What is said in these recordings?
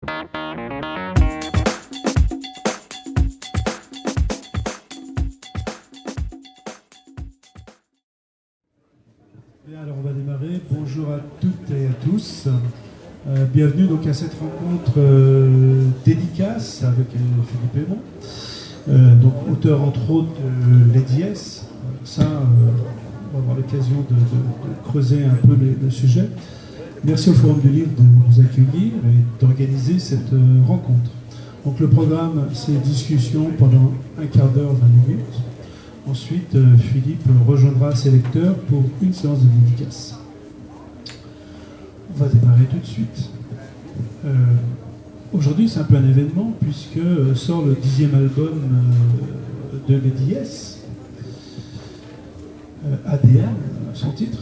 Bien, alors on va démarrer. Bonjour à toutes et à tous. Bienvenue donc à cette rencontre dédicace avec Philippe Aymon, donc auteur entre autres de Lady S. Ça, on va avoir l'occasion de creuser un peu le sujet. Merci au Forum du Livre de nous accueillir et d'organiser cette rencontre. Donc le programme, c'est discussion pendant un quart d'heure, 20 minutes. Ensuite, Philippe rejoindra ses lecteurs pour une séance de dédicace. On va démarrer tout de suite. Aujourd'hui, c'est un peu un événement puisque sort le 10e album de Lady S, ADN, son titre.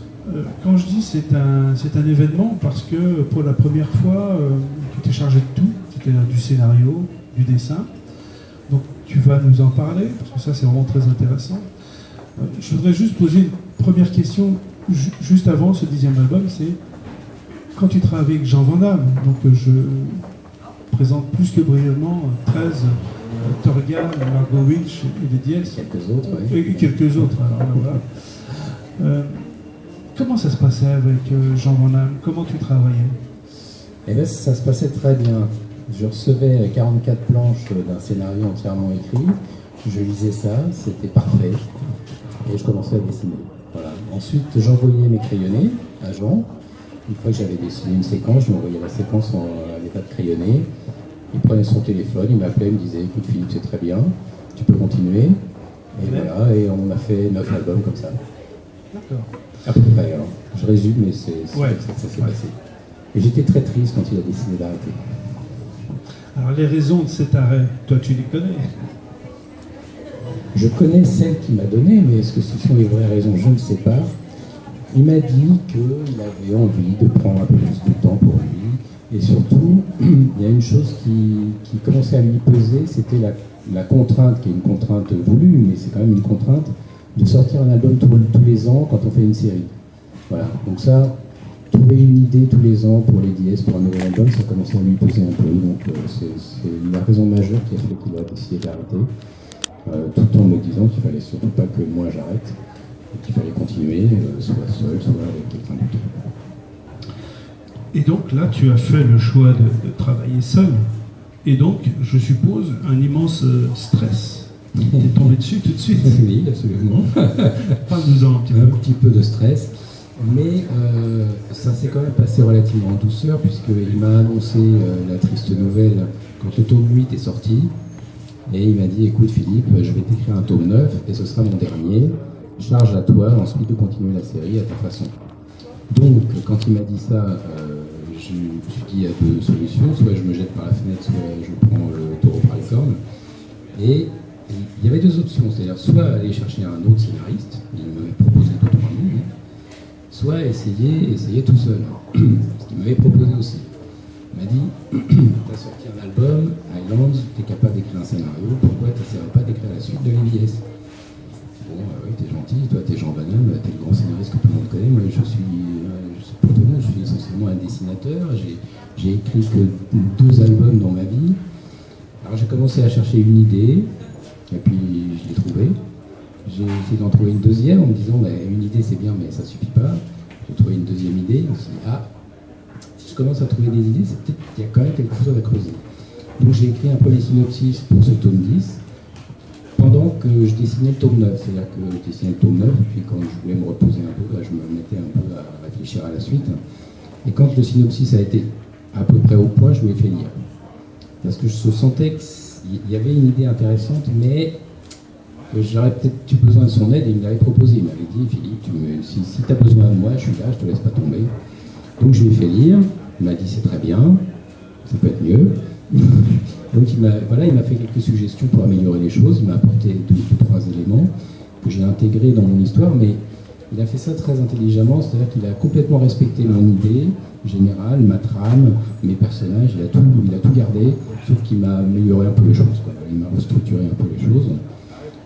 Quand je dis c'est un événement parce que pour la première fois, tu t'es chargé de tout, c'est-à-dire du scénario, du dessin. Donc tu vas nous en parler, parce que ça c'est vraiment très intéressant. Je voudrais juste poser une première question juste avant ce 10e album, c'est quand tu travailles avec Jean Van Damme, donc je présente plus que brièvement 13, Torgal, Margot Winch et Lady S. Quelques autres, oui. Et quelques autres, alors là, voilà. Comment ça se passait avec Jean Van Damme? Comment tu travaillais? Eh bien, ça se passait très bien. Je recevais 44 planches d'un scénario entièrement écrit, je lisais ça, c'était parfait, et je commençais à dessiner. Voilà. Ensuite, j'envoyais mes crayonnés à Jean. Une fois que j'avais dessiné une séquence, je lui envoyais la séquence à l'état de crayonné. Il prenait son téléphone, il m'appelait, il me disait « Écoute Philippe, c'est très bien, tu peux continuer ». Et voilà, et on a fait 9 albums comme ça. D'accord. À peu près, alors. Je résume, mais c'est ouais. comme ça que ça s'est passé. Et j'étais très triste quand il a décidé d'arrêter. Alors les raisons de cet arrêt, toi tu les connais? Je connais celles qu'il m'a données, mais est-ce que ce sont les vraies raisons? Je ne sais pas. Il m'a dit qu'il avait envie de prendre un peu plus de temps pour lui. Et surtout, il y a une chose qui commençait à lui peser, c'était la contrainte, qui est une contrainte voulue, mais c'est quand même une contrainte, de sortir un album tous les ans quand on fait une série. Voilà, donc ça, trouver une idée tous les ans pour Lady S, pour un nouvel album, ça commençait à lui peser un peu. Donc c'est la raison majeure qui a fait qu'il a décidé d'arrêter, tout en me disant qu'il fallait surtout pas que moi j'arrête, qu'il fallait continuer, soit seul, soit avec quelqu'un d'autre. Et donc là, tu as fait le choix de travailler seul, et donc, je suppose, un immense stress. T'es tombé dessus tout de suite? Oui, absolument. Parle-nous-en un petit peu. Un petit peu de stress, mais ça s'est quand même passé relativement en douceur, puisqu'il m'a annoncé la triste nouvelle quand le tome 8 est sorti, et il m'a dit « Écoute Philippe, je vais t'écrire un tome 9, et ce sera mon dernier, charge à toi ensuite de continuer la série à ta façon ». Donc, quand il m'a dit ça, je me suis dit il y a deux solutions, soit je me jette par la fenêtre, soit je prends le taureau par les cornes, et il y avait deux options, c'est-à-dire soit aller chercher un autre scénariste, il m'avait proposé tout au monde, soit essayer tout seul, ce qu'il m'avait proposé aussi. Il m'a dit, tu as sorti un album, Highlands, tu es capable d'écrire un scénario, pourquoi tu n'essaierais pas d'écrire la suite de Lady S? Bon, oui, t'es gentil, toi t'es Jean Van Damme, t'es le grand scénariste que tout le monde connaît, moi je suis essentiellement un dessinateur, j'ai écrit que 2 albums dans ma vie. Alors j'ai commencé à chercher une idée, et puis je l'ai trouvée. J'ai essayé d'en trouver une deuxième en me disant bah, une idée c'est bien mais ça suffit pas. J'ai trouvé une deuxième idée, je me suis dit si je commence à trouver des idées, c'est peut-être qu'il y a quand même quelque chose à creuser. Donc j'ai écrit un premier synopsis pour ce tome 10 pendant que je dessinais le tome 9, c'est-à-dire que je dessinais le tome 9 et puis quand je voulais me reposer un peu, je me mettais un peu à réfléchir à la suite. Et quand le synopsis a été à peu près au point, je lui ai fait lire. Parce que je sentais qu'il y avait une idée intéressante, mais que j'aurais peut-être eu besoin de son aide, et il me l'avait proposé. Il m'avait dit, Philippe, si tu as besoin de moi, je suis là, je te laisse pas tomber. Donc je lui ai fait lire, il m'a dit, c'est très bien, ça peut être mieux. Donc il m'a fait quelques suggestions pour améliorer les choses, il m'a apporté 2 ou 3 éléments que j'ai intégrés dans mon histoire, mais il a fait ça très intelligemment, c'est-à-dire qu'il a complètement respecté mon idée générale, ma trame, mes personnages, il a tout gardé, sauf qu'il m'a amélioré un peu les choses, quoi. Il m'a restructuré un peu les choses.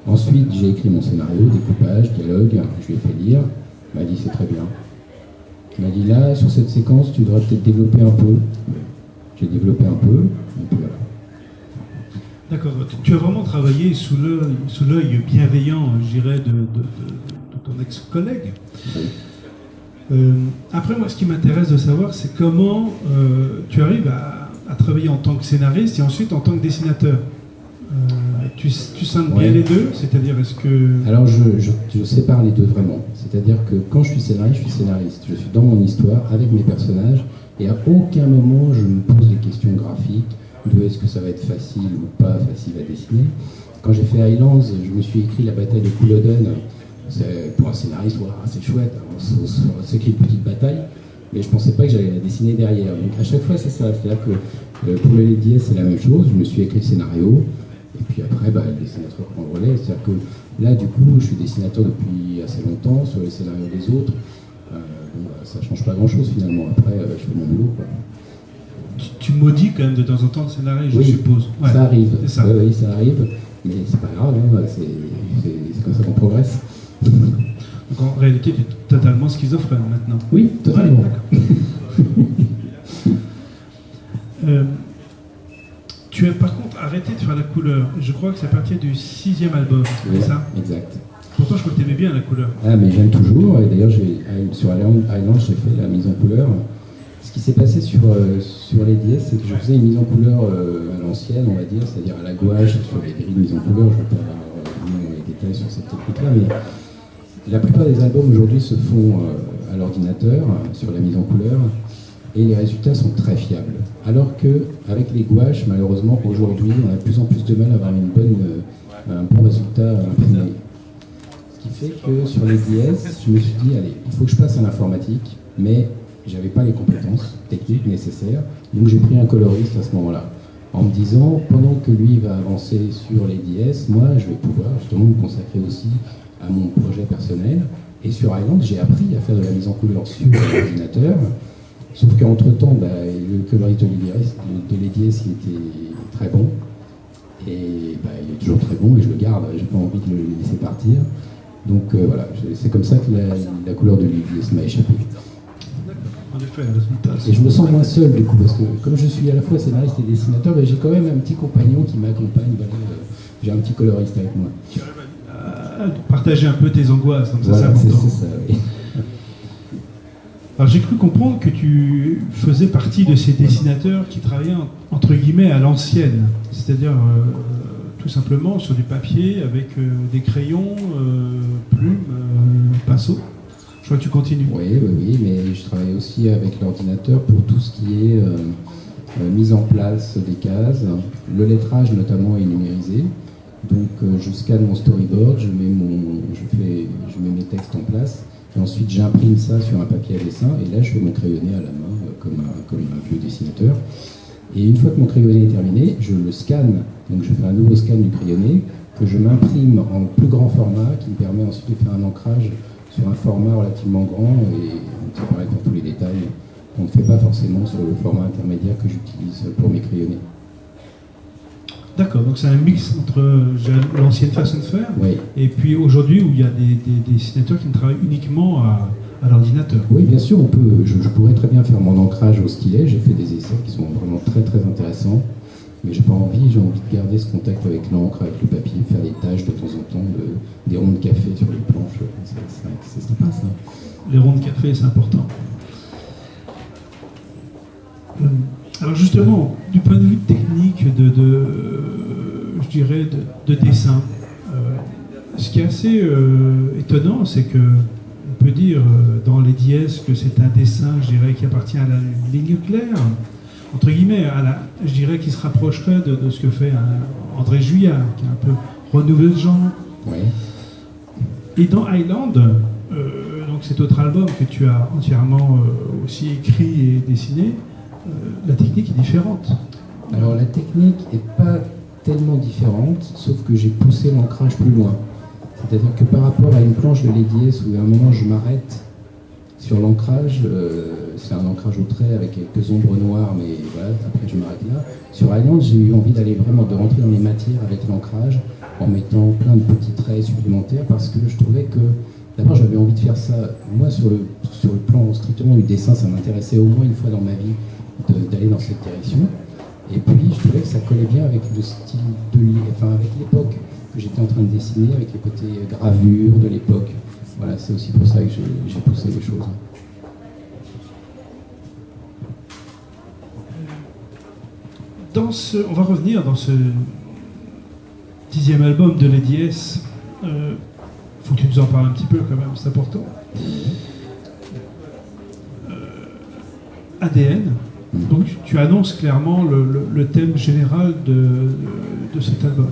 Ensuite, j'ai écrit mon scénario, découpage, dialogue, je lui ai fait lire, il m'a dit c'est très bien. Il m'a dit là, sur cette séquence, tu devrais peut-être développer un peu. j'ai développé un peu, et puis voilà. D'accord, tu as vraiment travaillé sous l'œil bienveillant, je dirais, de ton ex-collègue. Après, moi, ce qui m'intéresse de savoir, c'est comment tu arrives à travailler en tant que scénariste et ensuite en tant que dessinateur. Tu scindes bien les deux, c'est-à-dire est-ce que... Alors je sépare les deux vraiment, c'est-à-dire que quand je suis scénariste, je suis dans mon histoire avec mes personnages et à aucun moment je me pose des questions graphiques de est-ce que ça va être facile ou pas facile à dessiner. Quand j'ai fait Highlands, je me suis écrit la bataille de Culloden, pour un scénariste, wow, c'est chouette, c'est qu'une petite bataille, mais je pensais pas que j'allais la dessiner derrière. Donc à chaque fois c'est ça, c'est-à-dire que pour le Lady S c'est la même chose, je me suis écrit le scénario, et puis après le dessinateur prend le relais, c'est-à-dire que là du coup je suis dessinateur depuis assez longtemps sur les scénarios des autres, ça change pas grand-chose finalement, après je fais mon boulot quoi. Tu maudis quand même de temps en temps le scénario, je oui, suppose. Ouais, ça arrive, ça. Oui, ça arrive, mais c'est pas grave, hein, c'est comme ça qu'on progresse. Donc en réalité, tu es totalement schizophrène maintenant. Oui, totalement. Ouais, tu as par contre arrêté de faire la couleur. Je crois que c'est à partir du 6e album, c'est ça? Exact. Pourtant, je crois que tu aimais bien la couleur. Ah, mais j'aime toujours, et d'ailleurs, sur Highlands, j'ai fait la mise en couleur. Ce qui s'est passé sur les DS, c'est que je faisais une mise en couleur à l'ancienne, on va dire, c'est-à-dire à la gouache, sur les grilles de mise en couleur. Je ne vais pas avoir les détails sur cette technique-là, mais la plupart des albums aujourd'hui se font à l'ordinateur, sur la mise en couleur, et les résultats sont très fiables. Alors qu'avec les gouaches, malheureusement, aujourd'hui, on a de plus en plus de mal à avoir un bon résultat imprimé. Ce qui fait que sur les DS, je me suis dit, allez, il faut que je passe à l'informatique, mais j'avais pas les compétences techniques nécessaires, donc j'ai pris un coloriste à ce moment-là, en me disant, pendant que lui va avancer sur les DS, moi je vais pouvoir justement me consacrer aussi à mon projet personnel. Et sur Highland, j'ai appris à faire de la mise en couleur sur l'ordinateur, sauf qu'entre-temps, le coloriste de les DS il était très bon, et il est toujours très bon, et je le garde, j'ai pas envie de le laisser partir. Donc voilà, c'est comme ça que la couleur de l'IDS m'a échappé. En effet, le résultat. Et je me sens moins seul du coup, parce que comme je suis à la fois scénariste et dessinateur, j'ai quand même un petit compagnon qui m'accompagne. J'ai un petit coloriste avec moi. Tu arrives à partager un peu tes angoisses, donc voilà, c'est important. C'est ça, oui. Alors j'ai cru comprendre que tu faisais partie de ces dessinateurs qui travaillaient entre guillemets à l'ancienne, c'est-à-dire tout simplement sur du papier avec des crayons, plumes, pinceaux. Je crois que tu continues. Oui, mais je travaille aussi avec l'ordinateur pour tout ce qui est mise en place des cases. Le lettrage notamment est numérisé. Donc je scanne mon storyboard, je mets mes textes en place, et ensuite j'imprime ça sur un papier à dessin, et là je fais mon crayonné à la main comme un vieux dessinateur. Et une fois que mon crayonné est terminé, je le scanne, donc je fais un nouveau scan du crayonné, que je m'imprime en plus grand format, qui me permet ensuite de faire un ancrage sur un format relativement grand, et c'est pareil pour tous les détails, on ne fait pas forcément sur le format intermédiaire que j'utilise pour mes crayonnés. D'accord, donc c'est un mix entre l'ancienne façon de faire, oui, et puis aujourd'hui où il y a des dessinateurs qui ne travaillent uniquement à l'ordinateur. Oui, bien sûr, je pourrais très bien faire mon ancrage au stylet, j'ai fait des essais qui sont vraiment très très intéressants, mais j'ai envie de garder ce contact avec l'encre, avec le papier, faire des tâches de temps en temps, des ronds de café sur les planches, c'est sympa ça. Les ronds de café, c'est important. Alors justement, du point de vue technique je dirais de dessin, ce qui est assez étonnant, c'est que on peut dire dans les dièses que c'est un dessin, je dirais, qui appartient à la ligne claire, entre guillemets, je dirais qui se rapprocherait de ce que fait André Juillard, qui est un peu renouvelé de genre. Oui. Et dans Highland, donc cet autre album que tu as entièrement aussi écrit et dessiné, la technique est différente. Alors la technique n'est pas tellement différente, sauf que j'ai poussé l'ancrage plus loin. C'est-à-dire que par rapport à une planche de Lady S où à un moment je m'arrête sur l'ancrage, c'est un ancrage au trait avec quelques ombres noires, mais voilà, après je m'arrête là. Sur Highland, j'ai eu envie de rentrer dans les matières avec l'ancrage, en mettant plein de petits traits supplémentaires, parce que je trouvais que, d'abord j'avais envie de faire ça, moi sur le plan strictement du dessin, ça m'intéressait au moins une fois dans ma vie d'aller dans cette direction. Et puis je trouvais que ça collait bien avec le style avec l'époque que j'étais en train de dessiner, avec les côtés gravure de l'époque. Voilà, c'est aussi pour ça que j'ai poussé les choses. On va revenir dans ce 10e album de Lady S. Faut que tu nous en parles un petit peu quand même, c'est important. ADN. Donc tu annonces clairement le thème général de cet album.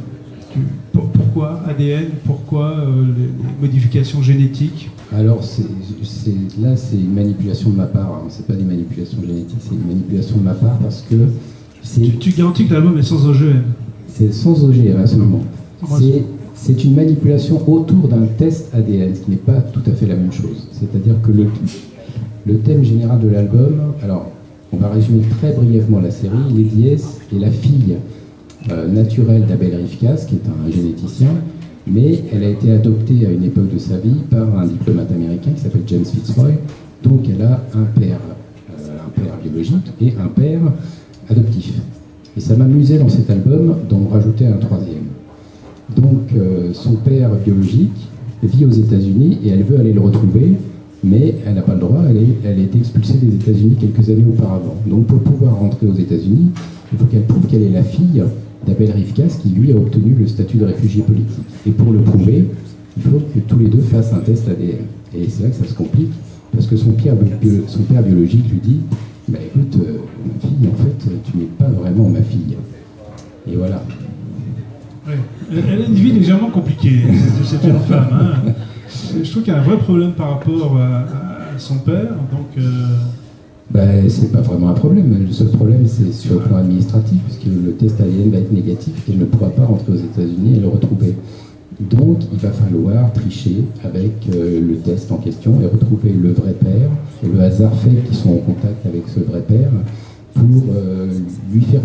Pourquoi ADN? Pourquoi les modifications génétiques? Alors là c'est une manipulation de ma part, hein. C'est pas des manipulations génétiques, c'est une manipulation de ma part parce que tu garantis que l'album est sans OGM? C'est sans OGM, absolument. C'est une manipulation autour d'un test ADN, ce qui n'est pas tout à fait la même chose. C'est-à-dire que le thème général de l'album, alors on va résumer très brièvement la série. Lady S est la fille naturelle d'Abel Rifkas, qui est un généticien, mais elle a été adoptée à une époque de sa vie par un diplomate américain qui s'appelle James Fitzroy. Donc elle a un père biologique et un père adoptif. Et ça m'amusait dans cet album d'en rajouter un troisième. Donc son père biologique vit aux États-Unis et elle veut aller le retrouver, mais elle n'a pas le droit, elle a été expulsée des États-Unis quelques années auparavant. Donc pour pouvoir rentrer aux États-Unis, il faut qu'elle prouve qu'elle est la fille d'Abel Rifkas qui lui a obtenu le statut de réfugié politique. Et pour le prouver, il faut que tous les deux fassent un test ADN. Et c'est là que ça se complique, parce que son père biologique lui dit « Bah écoute, ma fille, en fait, tu n'es pas vraiment ma fille. » Et voilà. Ouais. Elle a une vie légèrement compliquée, cette jeune femme. Hein. Je trouve qu'il y a un vrai problème par rapport à son père. Donc, c'est pas vraiment un problème. Le seul problème, c'est sur le plan administratif, puisque le test ADN va être négatif et elle ne pourra pas rentrer aux États-Unis et le retrouver. Donc, il va falloir tricher avec le test en question et retrouver le vrai père. Et le hasard fait qu'ils sont en contact avec ce vrai père pour lui faire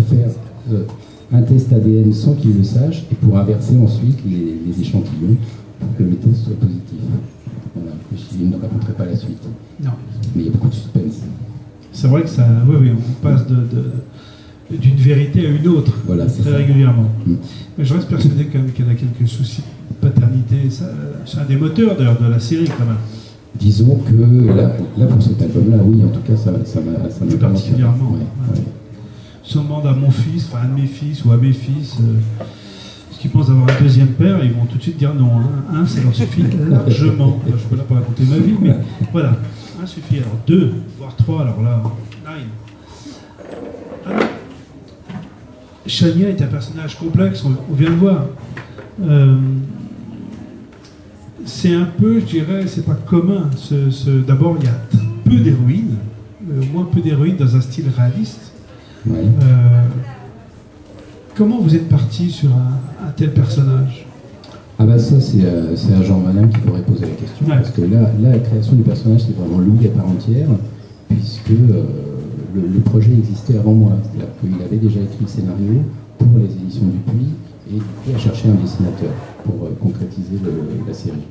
un test ADN sans qu'il le sache et pour inverser ensuite les échantillons pour que le test soit positif. Voilà, je ne raconterai pas la suite. Non. Mais il y a beaucoup de suspense. C'est vrai que ça, oui, on passe d'une vérité à une autre, voilà, très régulièrement. Mais je reste persuadé quand même qu'elle a quelques soucis de paternité. C'est un des moteurs d'ailleurs de la série quand même. Disons que là pour cet album-là, oui, en tout cas, ça m'a plus particulièrement. Ouais. Si on demande à mon fils, enfin à un de mes fils ou à mes fils, ce qu'ils pensent d'avoir un deuxième père, ils vont tout de suite dire non. Un, ça leur suffit largement. Je suis pas là pour raconter ma vie, mais voilà. Un suffit. Alors 2, voire 3, alors là, 9. Alors, Chania est un personnage complexe, on vient de voir. C'est un peu, je dirais, c'est pas commun. D'abord, il y a peu d'héroïnes, au moins peu d'héroïnes dans un style réaliste. Ouais. Comment vous êtes parti sur un tel personnage? Ah bah ça, c'est à Jean Malin qu'il faudrait poser la question, ouais. Parce que là, la création du personnage, c'est vraiment lui à part entière, puisque le projet existait avant moi. C'est-à-dire qu'il avait déjà écrit le scénario pour les éditions Dupuis, et il a cherché un dessinateur pour concrétiser la série.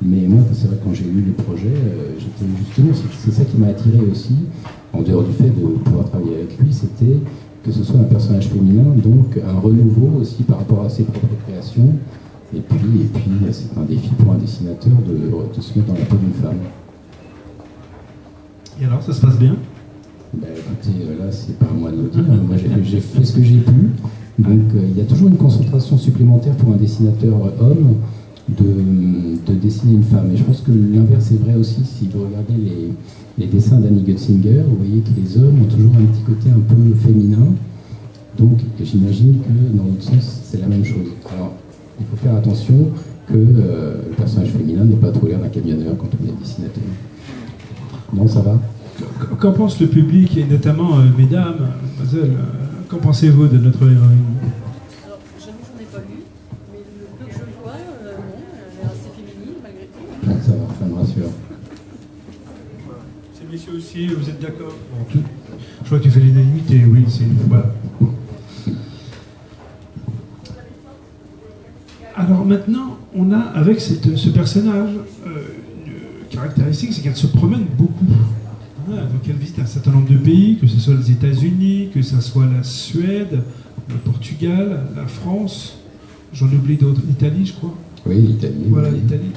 Mais moi, c'est vrai que quand j'ai lu le projet, j'étais justement, c'est ça qui m'a attiré aussi, en dehors du fait de pouvoir travailler avec lui, c'était que ce soit un personnage féminin, donc un renouveau aussi par rapport à ses propres créations. Et puis c'est un défi pour un dessinateur de se mettre dans la peau d'une femme. Et alors, ça se passe bien? Écoutez, là, c'est pas à moi de le dire. Moi, j'ai fait ce que j'ai pu. Donc, il y a toujours une concentration supplémentaire pour un dessinateur homme de dessiner une femme. Et je pense que l'inverse est vrai aussi. Si vous regardez les dessins d'Annie Gutzinger, vous voyez que les hommes ont toujours un petit côté un peu féminin. Donc, j'imagine que dans l'autre sens, c'est la même chose. Alors, il faut faire attention que le personnage féminin n'ait pas trop l'air d'un camionneur quand on est dessinateur. Non, ça va? Qu'en pense le public, et notamment mesdames, mademoiselles, qu'en pensez-vous de notre héroïne? Alors, j'avoue que j'en ai pas lu, mais le peu que je vois, non, elle est assez féminine malgré tout. Donc ça va, ça me rassure. Ces messieurs aussi, vous êtes d'accord? Bon, je crois que tu fais l'unanimité, oui, c'est voilà. Alors maintenant, on a avec ce personnage une caractéristique, c'est qu'elle se promène beaucoup. Ah, donc elle visite un certain nombre de pays, que ce soit les États-Unis, que ce soit la Suède, le Portugal, la France, j'en oublie d'autres, l'Italie je crois. Oui, l'Italie. Voilà, oui. l'Italie.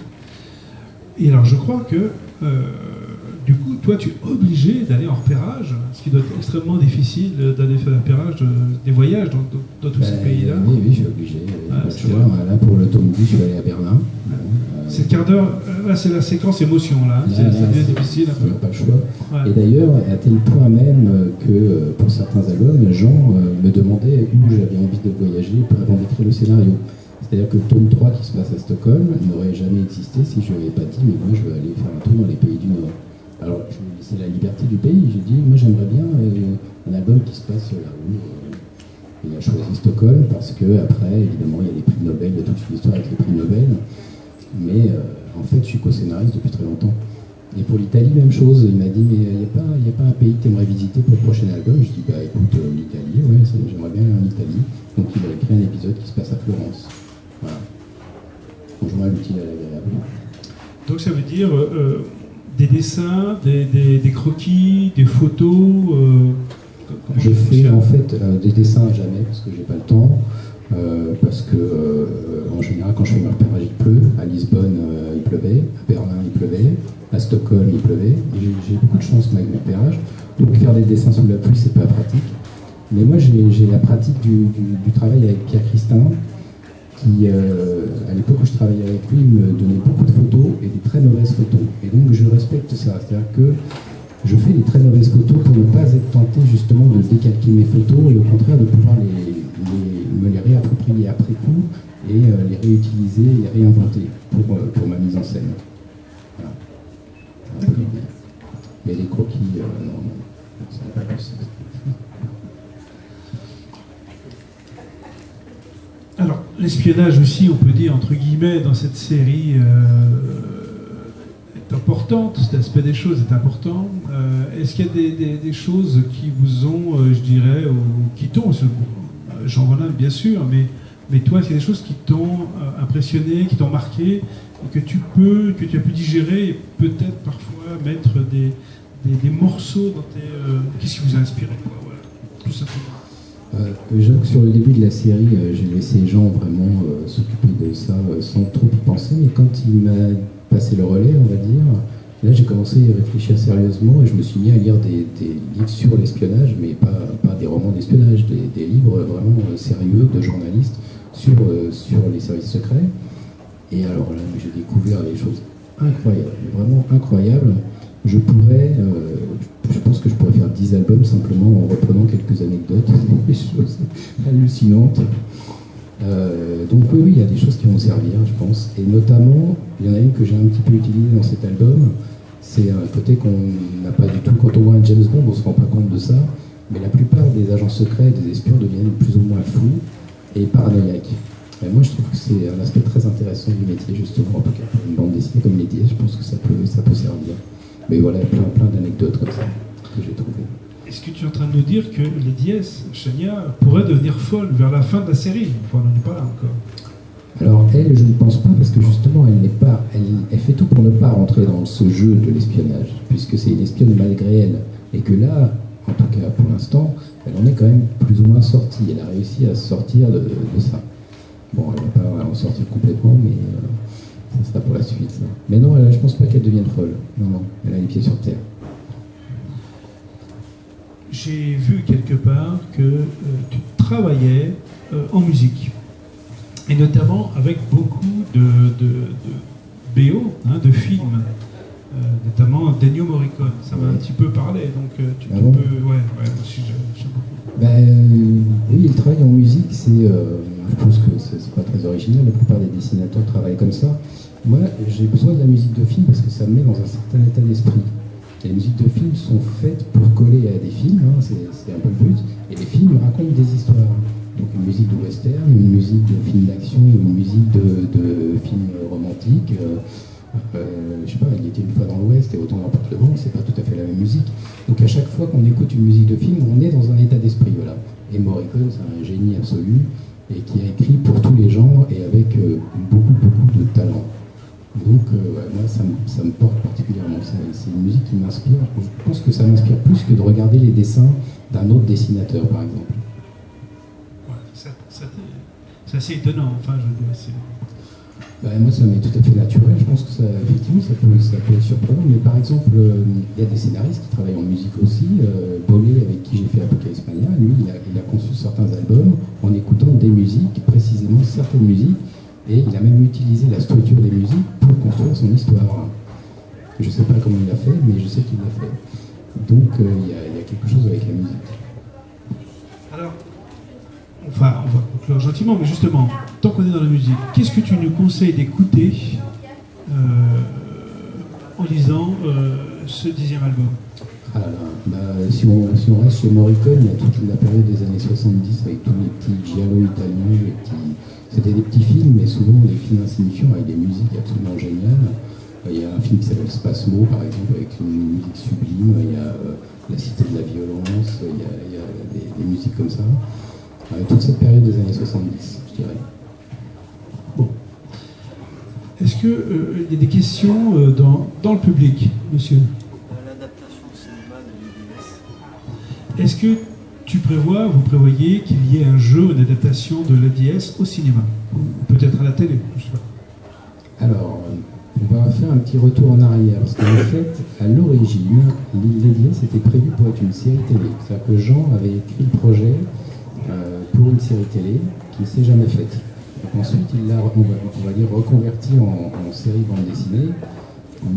Et alors je crois que du coup, toi tu es obligé d'aller en repérage, ce qui doit être extrêmement difficile d'aller faire le repérage des voyages dans tous ces pays-là. Oui, oui, je suis obligé. Ah, Pas le c'est choix. vrai. Là, pour le tome 10, je suis allé à Berlin. C'est le quart d'heure, là c'est la séquence émotion là, ça devient difficile un On n'a peu. pas le choix. Ouais. Et d'ailleurs, à tel point même que pour certains albums, les gens me demandaient où j'avais envie de voyager avant d'écrire le scénario. C'est-à-dire que le tome 3 qui se passe à Stockholm n'aurait jamais existé si je n'avais pas dit mais moi je veux aller faire un tour dans les pays du Nord. Alors je me laissais la liberté du pays, j'ai dit moi j'aimerais bien un album qui se passe là-haut. Il a choisi Stockholm parce que après évidemment il y a les prix Nobel, il y a toute une histoire avec les prix Nobel. Mais en fait, je suis co-scénariste depuis très longtemps. Et pour l'Italie, même chose. Il m'a dit, mais il n'y a pas un pays que tu aimerais visiter pour le prochain album. Je dis, bah écoute, l'Italie, ouais, j'aimerais bien aller en Italie. Donc il a écrit un épisode qui se passe à Florence. Voilà. On joint l'utile à l'agréable. Donc ça veut dire des dessins, des croquis, des photos. Comment Je ça fais fonctionne en fait des dessins jamais parce que j'ai pas le temps. Parce que en général quand je fais mes repérages il pleut, à Lisbonne il pleuvait, à Berlin il pleuvait, à Stockholm il pleuvait, et j'ai beaucoup de chance avec mes repérages, donc faire des dessins sous la pluie c'est pas pratique. Mais moi j'ai la pratique du travail avec Pierre Christin, qui à l'époque où je travaillais avec lui, il me donnait beaucoup de photos et des très mauvaises photos. Et donc je respecte ça, c'est-à-dire que je fais des très mauvaises photos pour ne pas être tenté justement de décalquer mes photos et au contraire de pouvoir me les réapproprier après coup et les réutiliser et les réinventer pour ma mise en scène. Voilà. Un peu l'idée. Mais les croquis, non, ça n'est pas possible. Alors, l'espionnage aussi, on peut dire, entre guillemets, dans cette série est importante, cet aspect des choses est important. Est-ce qu'il y a des choses qui vous ont, je dirais, ou qui t'ont, Jean-Rollin bien sûr, mais toi, c'est des choses qui t'ont impressionné, qui t'ont marqué, et que tu as pu digérer et peut-être parfois mettre des morceaux dans tes... Qu'est-ce qui vous a inspiré, quoi, voilà, tout simplement. J'avoue que sur le début de la série, j'ai laissé Jean vraiment s'occuper de ça sans trop y penser, mais quand il m'a passé le relais, on va dire, là j'ai commencé à réfléchir sérieusement et je me suis mis à lire des livres sur l'espionnage, mais pas des romans d'espionnage, des livres vraiment sérieux de journalistes sur les services secrets. Et alors là, j'ai découvert des choses incroyables, vraiment incroyables. Je pense que je pourrais faire 10 albums simplement en reprenant quelques anecdotes, des choses hallucinantes. Donc oui, il y a des choses qui vont servir, je pense. Et notamment, il y en a une que j'ai un petit peu utilisée dans cet album. C'est un côté qu'on n'a pas du tout. Quand on voit un James Bond, on ne se rend pas compte de ça. Mais la plupart des agents secrets et des espions deviennent plus ou moins fous et paranoïaques. Et moi, je trouve que c'est un aspect très intéressant du métier, justement. En tout cas, pour une bande dessinée comme les DS, je pense que ça peut servir. Mais voilà, plein d'anecdotes comme ça que j'ai trouvées. Est-ce que tu es en train de nous dire que les dièses, Chania, pourraient devenir folles vers la fin de la série? Enfin, on n'en est pas là encore. Alors elle, je ne pense pas, parce que justement, elle fait tout pour ne pas rentrer dans ce jeu de l'espionnage, puisque c'est une espionne malgré elle. Et que là, en tout cas pour l'instant, elle en est quand même plus ou moins sortie. Elle a réussi à sortir de ça. Bon, elle ne va pas en sortir complètement, mais ça sera pour la suite. Ça. Mais non, je ne pense pas qu'elle devienne folle. Non, elle a les pieds sur terre. J'ai vu quelque part que tu travaillais en musique, et notamment avec beaucoup de BO, de films, notamment Ennio Morricone. Ça m'a un petit peu parlé, donc tu peux... Ouais, aussi j'aime beaucoup. Oui, le travail en musique, je pense que c'est pas très original, la plupart des dessinateurs travaillent comme ça. Moi, j'ai besoin de la musique de film parce que ça me met dans un certain état d'esprit. Et les musiques de films sont faites pour coller à des films, c'est un peu le but, et les films racontent des histoires. Donc une musique de western, une musique de film d'action, une musique de film romantique. Je sais pas, il était une fois dans l'Ouest et autant n'importe le vent, c'est pas tout à fait la même musique. Donc à chaque fois qu'on écoute une musique de film, on est dans un état d'esprit, voilà. Et Morricone, c'est un génie absolu, et qui a écrit pour tous les genres et avec beaucoup de talent. Donc ouais, moi ça me porte particulièrement, c'est une musique qui m'inspire. Je pense que ça m'inspire plus que de regarder les dessins d'un autre dessinateur par exemple. Ouais, c'est assez étonnant, enfin je veux dire, Moi ça m'est tout à fait naturel, je pense que ça, effectivement ça peut être surprenant, mais par exemple il y a des scénaristes qui travaillent en musique aussi, Bollé avec qui j'ai fait Apocalypse Mania, lui il a conçu certains albums en écoutant des musiques, précisément certaines musiques, et il a même utilisé la structure des musiques pour construire son histoire. Je ne sais pas comment il l'a fait, mais je sais qu'il l'a fait. Donc il y a quelque chose avec la musique. Alors, on va conclure gentiment, mais justement, tant qu'on est dans la musique, qu'est-ce que tu nous conseilles d'écouter en lisant ce 10e album? Ah là là, si on reste chez Morricone, il y a toute la période des années 70 avec tous les petits giallo italiens, c'était des petits films, mais souvent des films insignifiants avec des musiques absolument géniales. Il y a un film qui s'appelle Spasmo, par exemple, avec une musique sublime. Il y a La Cité de la Violence, il y a des musiques comme ça. Toute cette période des années 70, je dirais. Bon. Est-ce qu'il y a des questions dans le public, monsieur? L'adaptation au cinéma de l'IDS. Est-ce que vous prévoyez qu'il y ait un jeu, une adaptation de l'IDS au cinéma? Ou peut-être à la télé, je sais pas. Alors, on va faire un petit retour en arrière, parce qu'en fait, à l'origine, l'IDS était prévu pour être une série télé. C'est-à-dire que Jean avait écrit le projet pour une série télé qui ne s'est jamais faite. Donc ensuite, il l'a, on va dire, reconverti en série bande dessinée,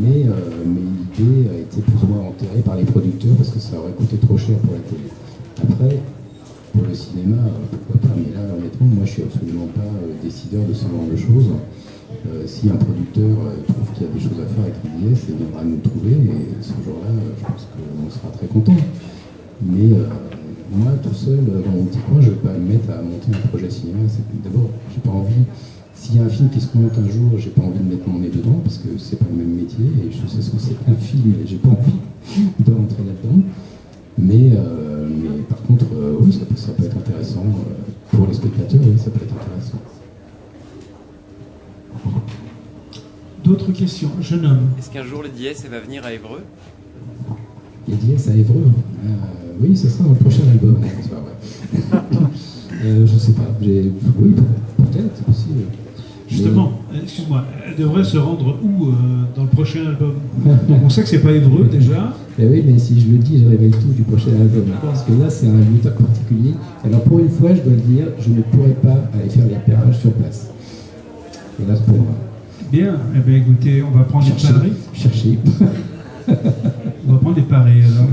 mais l'idée a été plus ou moins enterrée par les producteurs parce que ça aurait coûté trop cher pour la télé. Après, pour le cinéma, pourquoi pas, mais là, honnêtement, moi je suis absolument pas décideur de ce genre de choses. Si un producteur trouve qu'il y a des choses à faire avec l'IDS, il viendra nous trouver, et ce jour-là, je pense qu'on sera très content. Mais moi, tout seul, dans mon petit coin, je ne vais pas me mettre à monter un projet cinéma. D'abord, j'ai pas envie. S'il y a un film qui se monte un jour, j'ai pas envie de mettre mon nez dedans parce que c'est pas le même métier et je sais ce que c'est qu'un film et j'ai pas envie de rentrer là-dedans. Mais par contre, oui, ça peut être intéressant pour les spectateurs. Oui, ça peut être intéressant. D'autres questions? Jeune homme. Est-ce qu'un jour l'IDS va venir à Évreux? l'IDS à Évreux. Oui, ce sera dans le prochain album. C'est pas vrai. Je sais pas. Oui, peut-être, c'est possible. Justement, excuse-moi, elle devrait se rendre où dans le prochain album? On sait que c'est pas Évreux déjà. Oui, mais si je le dis, je révèle tout du prochain album. Parce que là, c'est un lieu particulier. Alors pour une fois, je dois le dire, je ne pourrais pas aller faire les repérages sur place. Et là, c'est pour moi. Bien, eh bien écoutez, on va prendre les paris. Chercher. On va prendre les paris alors.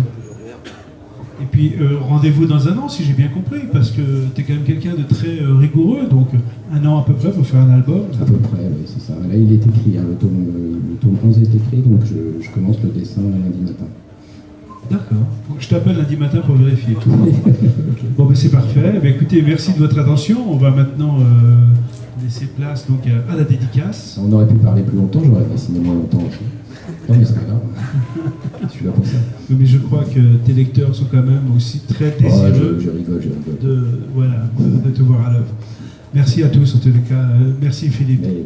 Et puis rendez-vous dans un an si j'ai bien compris, parce que tu es quand même quelqu'un de très rigoureux, donc un an à peu près pour faire un album. À peu près, oui, c'est ça. Là il est écrit, hein, le tome 11 est écrit, donc je commence le dessin lundi matin. D'accord. Je t'appelle lundi matin pour vérifier tout. Bon ben c'est parfait. Eh bien, écoutez, merci de votre attention. On va maintenant laisser place donc à la dédicace. On aurait pu parler plus longtemps, j'aurais dessiné moins longtemps aussi. Non mais c'est pas grave. Je suis là pour ça. Mais je crois que tes lecteurs sont quand même aussi très désireux je rigole. de te voir à l'œuvre. Merci à tous en tous les cas. Merci Philippe. Mais,